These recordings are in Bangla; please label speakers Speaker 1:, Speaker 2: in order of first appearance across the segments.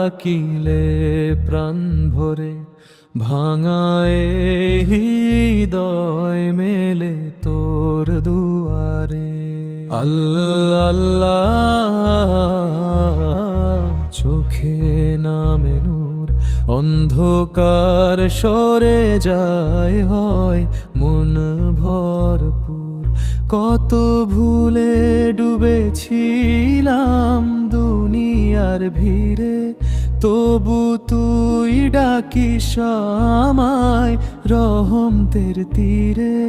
Speaker 1: ডাকিলে প্রাণ ভরে, ভাঙায় হৃদয় মেলে তোর দুয়ারে। আল্লাহ আল্লাহ, চোখে নামে নূর, অন্ধকার সরে যায়, হয় মন ভরপুর। কত ভুলে ডুবেছিলাম দুনিয়ার ভিড়ে, তবু তুই ডাকিস আমায় রহমতের তীরে।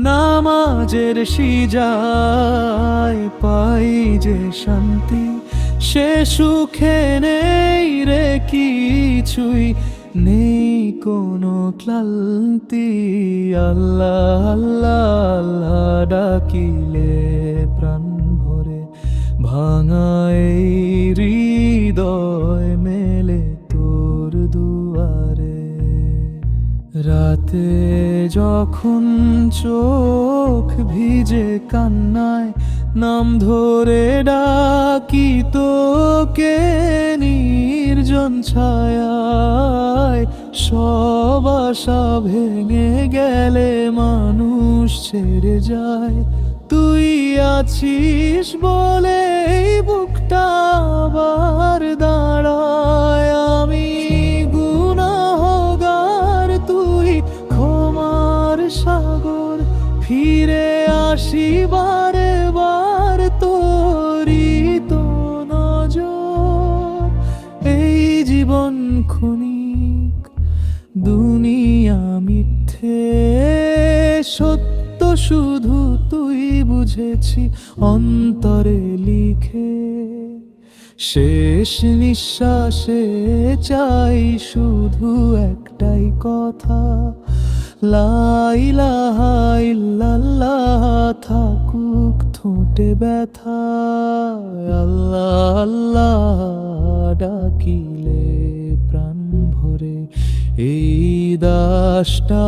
Speaker 1: নামাজের সিজায় পাই যে শান্তি, সে সুখে নেই রে কিছুই, নেই কোনো ক্লান্তি। আল্লাহ আল্লাহ আল্লাহ, ডাকিলে প্রাণ ভরে, ভাঙায় হৃদয় মেলে তোর দুয়ারে। রাতে যখন চোখ ভিজে কান্নায়, নাম ধরে ডাকি তোকে নির্জন ছায়ায়। সব আশা ভেঙে গেলে মানুষ ছেড়ে যায়, তুই আছিস বলে এই বুকটা আবার দাঁড়ায়। আমি গুনাহগার, তুই ক্ষমার সাগর, ফিরে আসি বারে বার তোরই তো নজর। এই জীবন ক্ষণিক, দুনিয়া মিথ্যে, সত্য শুধু তুই বুঝেছি অন্তরে লিখে। শেষ নিঃশ্বাসে চাই শুধু একটাই কথা, লা ইলাহা ইল্লাল্লাহ থাকুক ঠোঁটে ব্যথা। আল্লাহ আল্লাহ, ডাকিলে প্রাণ ভরে, এই দাসটা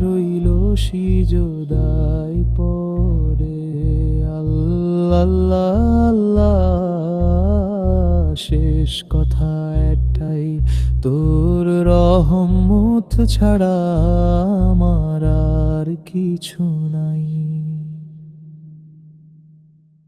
Speaker 1: রইল সিজদায় পড়ে। আল্লাহ আল্লাহ আল্লাহ, শেষ কথা একটাই, তোর রহমত ছাড়া আমার আর কিছু নাই।